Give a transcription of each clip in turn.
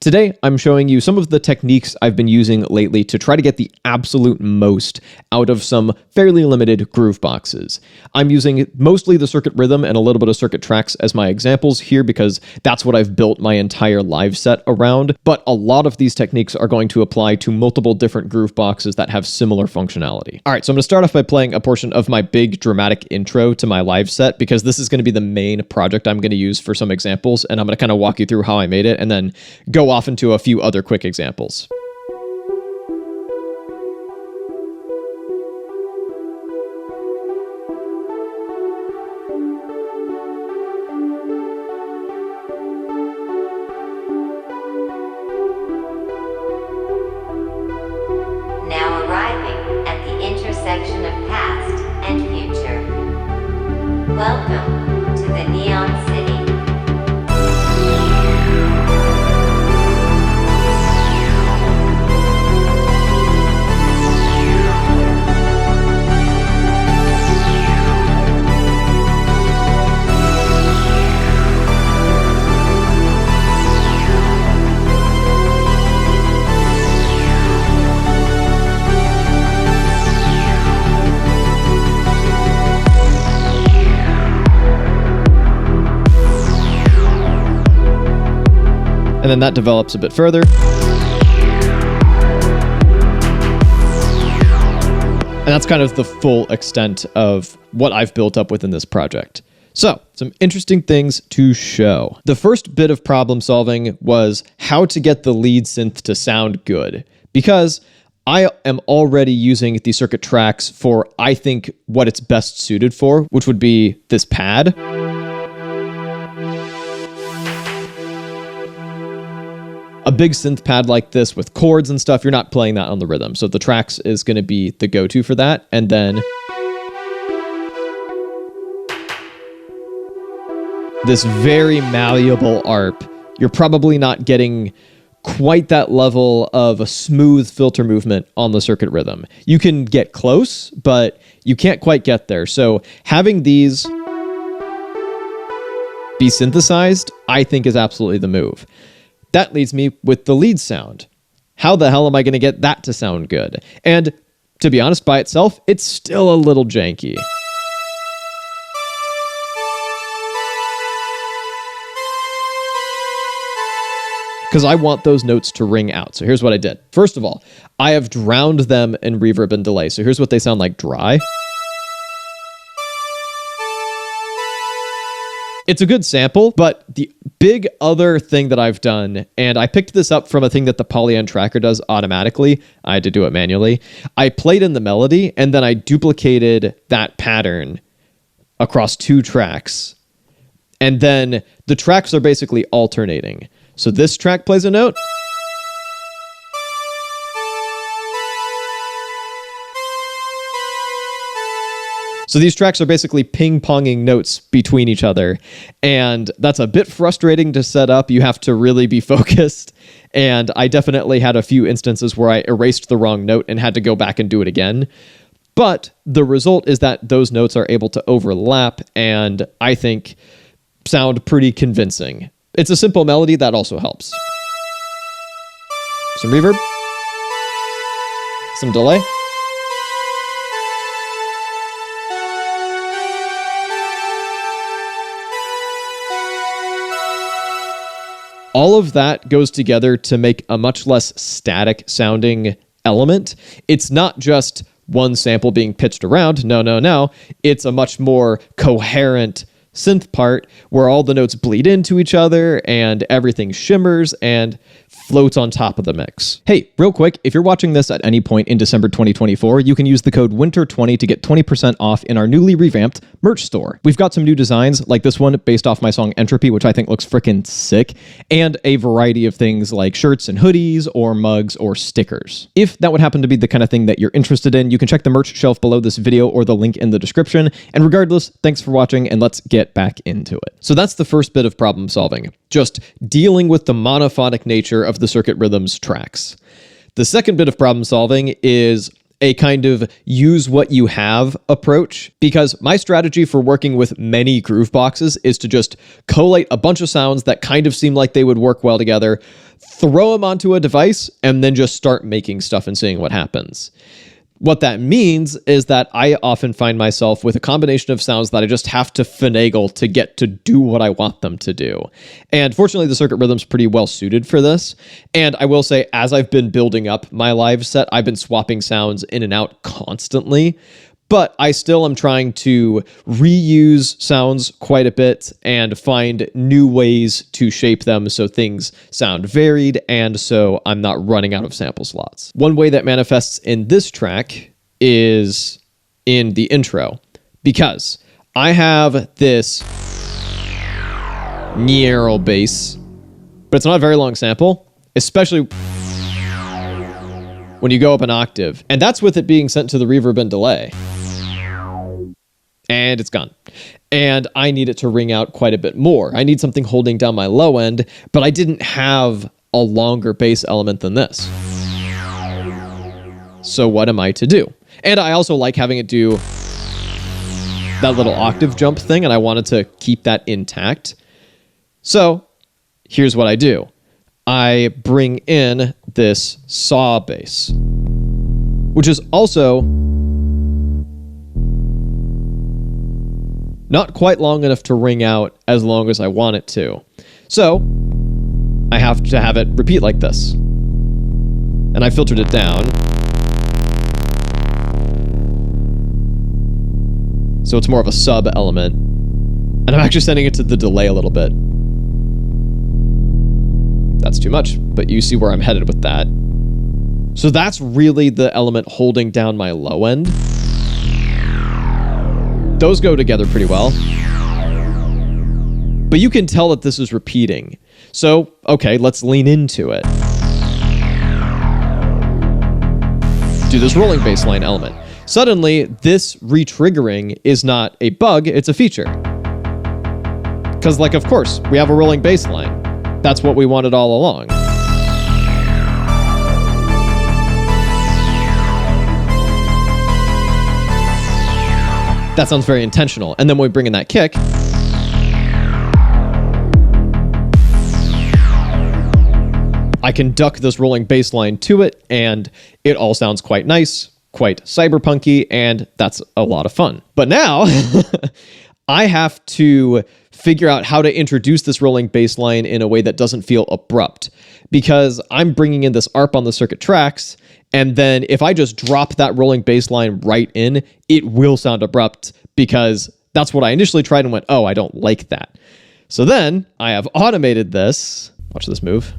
Today, I'm showing you some of the techniques I've been using lately to try to get the absolute most out of some fairly limited groove boxes. I'm using mostly the circuit rhythm and a little bit of circuit tracks as my examples here because that's what I've built my entire live set around, but a lot of these techniques are going to apply to multiple different groove boxes that have similar functionality. All right, so I'm going to start off by playing a portion of my big dramatic intro to my live set because this is going to be the main project I'm going to use for some examples, and I'm going to kind of walk you through how I made it and then go off into a few other quick examples. Now arriving at the intersection of past and future. Welcome to the Neon City. And then that develops a bit further. And that's kind of the full extent of what I've built up within this project. So, some interesting things to show. The first bit of problem solving was how to get the lead synth to sound good. Because I am already using the circuit tracks for, I think, what it's best suited for, which would be this pad. A big synth pad like this with chords and stuff, you're not playing that on the rhythm. So the tracks is going to be the go-to for that. And then this very malleable ARP, you're probably not getting quite that level of a smooth filter movement on the circuit rhythm. You can get close, but you can't quite get there. So having these be synthesized, I think is absolutely the move. That leads me with the lead sound. How the hell am I going to get that to sound good? And to be honest, by itself, it's still a little janky. Because I want those notes to ring out. So here's what I did. First of all, I have drowned them in reverb and delay. So here's what they sound like dry. It's a good sample, but the big other thing that I've done, and I picked this up from a thing that the Polyend tracker does automatically. I had to do it manually. I played in the melody, and then I duplicated that pattern across 2 tracks. And then the tracks are basically alternating. So this track plays a note. So these tracks are basically ping-ponging notes between each other, and that's a bit frustrating to set up. You have to really be focused, and I definitely had a few instances where I erased the wrong note and had to go back and do it again. But the result is that those notes are able to overlap, and I think sound pretty convincing. It's a simple melody that also helps. Some reverb, some delay. All of that goes together to make a much less static sounding element. It's not just one sample being pitched around. No. It's a much more coherent synth part where all the notes bleed into each other and everything shimmers and floats on top of the mix. Hey, real quick, if you're watching this at any point in December 2024, you can use the code WINTER20 to get 20% off in our newly revamped merch store. We've got some new designs like this one based off my song Entropy, which I think looks freaking sick, and a variety of things like shirts and hoodies or mugs or stickers. If that would happen to be the kind of thing that you're interested in, you can check the merch shelf below this video or the link in the description. And regardless, thanks for watching and let's get back into it. So that's the first bit of problem solving, just dealing with the monophonic nature of the circuit rhythms tracks. The second bit of problem solving is a kind of use what you have approach, because my strategy for working with many groove boxes is to just collate a bunch of sounds that kind of seem like they would work well together, throw them onto a device, and then just start making stuff and seeing what happens. What that means is that I often find myself with a combination of sounds that I just have to finagle to get to do what I want them to do. And fortunately, the Circuit Rhythm's pretty well suited for this. And I will say, as I've been building up my live set, I've been swapping sounds in and out constantly. But I still am trying to reuse sounds quite a bit and find new ways to shape them so things sound varied and so I'm not running out of sample slots. One way that manifests in this track is in the intro, because I have this neural bass, but it's not a very long sample, especially when you go up an octave. And that's with it being sent to the reverb and delay. And it's gone. And I need it to ring out quite a bit more. I need something holding down my low end, but I didn't have a longer bass element than this. So what am I to do? And I also like having it do that little octave jump thing, and I wanted to keep that intact. So here's what I do. I bring in this saw bass, which is also not quite long enough to ring out as long as I want it to. So I have to have it repeat like this. And I filtered it down. So it's more of a sub element. And I'm actually sending it to the delay a little bit. That's too much, but you see where I'm headed with that. So that's really the element holding down my low end. Those go together pretty well. But you can tell that this is repeating. So, okay, let's lean into it. Do this rolling bass line element. Suddenly, this re-triggering is not a bug, it's a feature. Because, like, of course, we have a rolling bass line. That's what we wanted all along. That sounds very intentional. And then when we bring in that kick, I can duck this rolling bass line to it, and it all sounds quite nice, quite cyberpunky, and that's a lot of fun. But now, I have to figure out how to introduce this rolling bass line in a way that doesn't feel abrupt, because I'm bringing in this ARP on the circuit tracks, and then if I just drop that rolling bass line right in, it will sound abrupt, because that's what I initially tried and went, oh, I don't like that. So then I have automated this. Watch this move.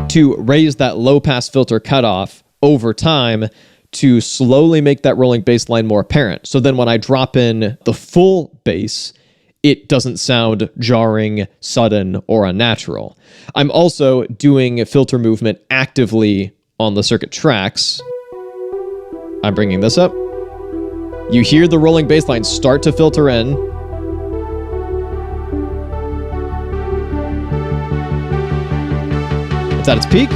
To raise that low pass filter cutoff over time to slowly make that rolling bass line more apparent. So then when I drop in the full bass, it doesn't sound jarring, sudden, or unnatural. I'm also doing a filter movement actively on the circuit tracks. I'm bringing this up. You hear the rolling bass line start to filter in. It's at its peak.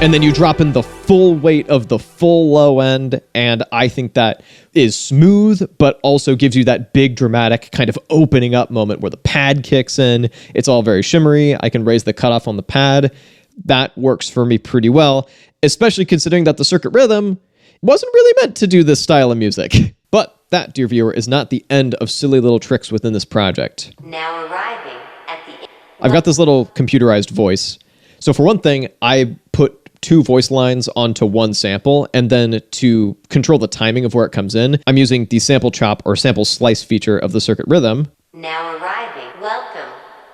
And then you drop in the full weight of the full low end, and I think that is smooth, but also gives you that big dramatic kind of opening up moment where the pad kicks in. It's all very shimmery. I can raise the cutoff on the pad. That works for me pretty well, especially considering that the Circuit Rhythm wasn't really meant to do this style of music. But that, dear viewer, is not the end of silly little tricks within this project. Now arriving at the... I've got this little computerized voice. So for one thing, I put two voice lines onto one sample, and then to control the timing of where it comes in, I'm using the sample chop or sample slice feature of the Circuit Rhythm. Now arriving. Welcome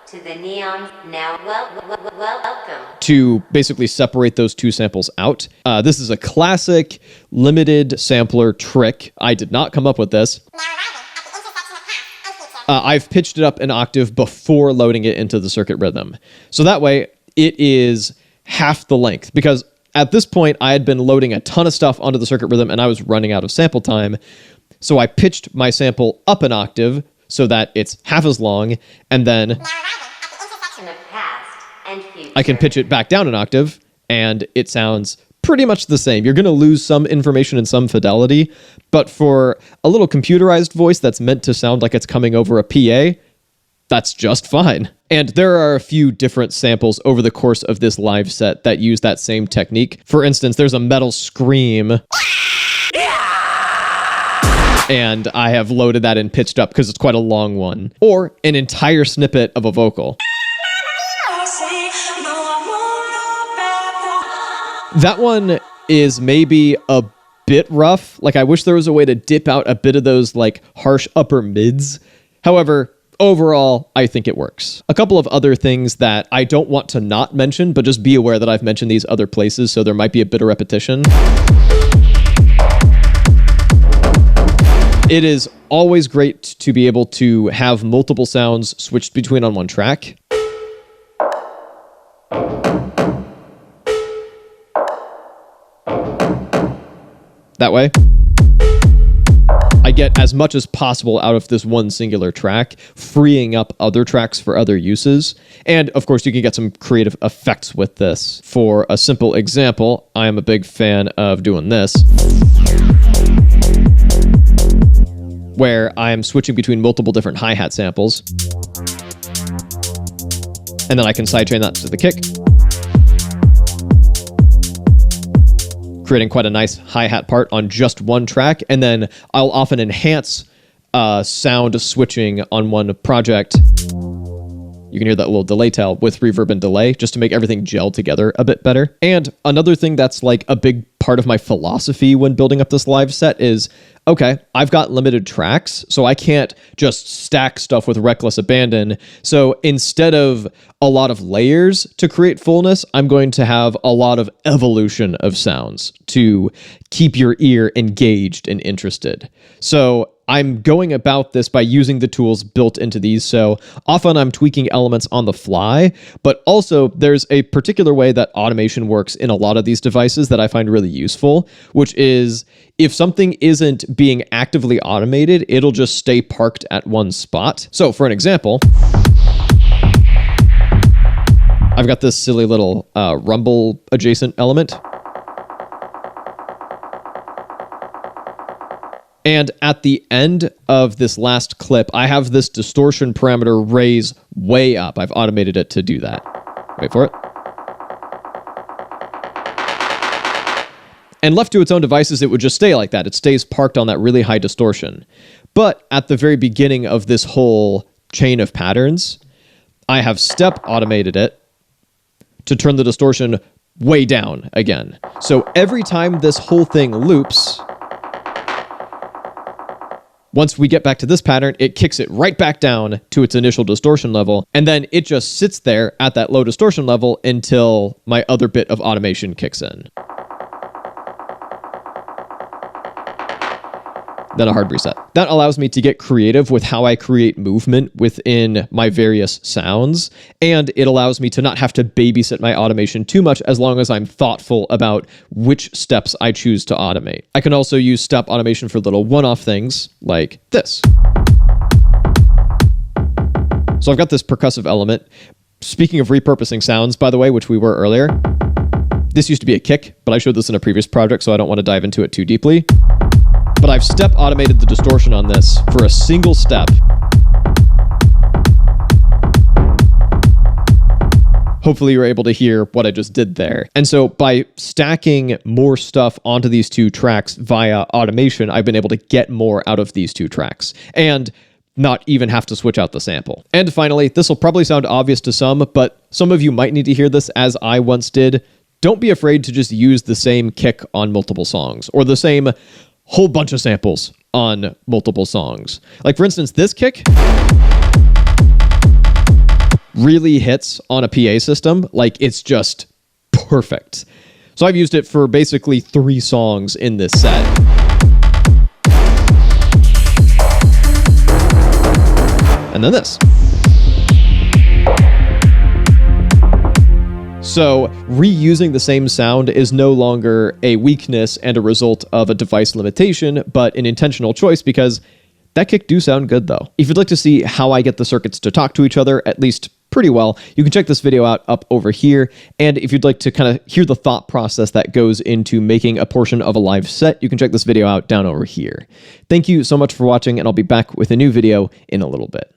to the neon. Now welcome. To basically separate those two samples out. This is a classic limited sampler trick. I did not come up with this. I've pitched it up an octave before loading it into the Circuit Rhythm. So that way it is half the length, because at this point I had been loading a ton of stuff onto the Circuit Rhythm and I was running out of sample time. So I pitched my sample up an octave so that it's half as long, and then I can pitch it back down an octave and it sounds pretty much the same. You're going to lose some information and some fidelity, but for a little computerized voice that's meant to sound like it's coming over a PA, that's just fine. And there are a few different samples over the course of this live set that use that same technique. For instance, there's a metal scream. And I have loaded that and pitched up because it's quite a long one. Or an entire snippet of a vocal. That one is maybe a bit rough. Like, I wish there was a way to dip out a bit of those like harsh upper mids. However, overall, I think it works. A couple of other things that I don't want to not mention, but just be aware that I've mentioned these other places, so there might be a bit of repetition. It is always great to be able to have multiple sounds switched between on one track. That way, I get as much as possible out of this one singular track, freeing up other tracks for other uses. And of course, you can get some creative effects with this. For a simple example, I am a big fan of doing this, where I am switching between multiple different hi-hat samples. And then I can sidechain that to the kick, creating quite a nice hi-hat part on just one track. And then I'll often enhance sound switching on one project. You can hear that little delay tail with reverb and delay just to make everything gel together a bit better. And another thing that's like a big part of my philosophy when building up this live set is, okay, I've got limited tracks, so I can't just stack stuff with reckless abandon. So instead of a lot of layers to create fullness, I'm going to have a lot of evolution of sounds to keep your ear engaged and interested. So I'm going about this by using the tools built into these. So often I'm tweaking elements on the fly, but also there's a particular way that automation works in a lot of these devices that I find really useful, which is if something isn't being actively automated, it'll just stay parked at one spot. So for an example, I've got this silly little rumble adjacent element. And at the end of this last clip, I have this distortion parameter raise way up. I've automated it to do that. Wait for it. And left to its own devices, it would just stay like that. It stays parked on that really high distortion. But at the very beginning of this whole chain of patterns, I have step automated it to turn the distortion way down again. So every time this whole thing loops, once we get back to this pattern, it kicks it right back down to its initial distortion level, and then it just sits there at that low distortion level until my other bit of automation kicks in. Then a hard reset. That allows me to get creative with how I create movement within my various sounds, and it allows me to not have to babysit my automation too much as long as I'm thoughtful about which steps I choose to automate. I can also use step automation for little one-off things like this. So I've got this percussive element. Speaking of repurposing sounds, by the way, which we were earlier, this used to be a kick, but I showed this in a previous project, so I don't want to dive into it too deeply. But I've step automated the distortion on this for a single step. Hopefully you're able to hear what I just did there. And so by stacking more stuff onto these two tracks via automation, I've been able to get more out of these two tracks and not even have to switch out the sample. And finally, this will probably sound obvious to some, but some of you might need to hear this as I once did. Don't be afraid to just use the same kick on multiple songs or the same whole bunch of samples on multiple songs. Like for instance, this kick really hits on a PA system. Like it's just perfect. So I've used it for basically 3 songs in this set. And then this. So reusing the same sound is no longer a weakness and a result of a device limitation, but an intentional choice because that kick do sound good though. If you'd like to see how I get the circuits to talk to each other, at least pretty pretty well. You can check this video out up over here. And if you'd like to kind of hear the thought process that goes into making a portion of a live set, you can check this video out down over here. Thank you so much for watching, and I'll be back with a new video in a little bit.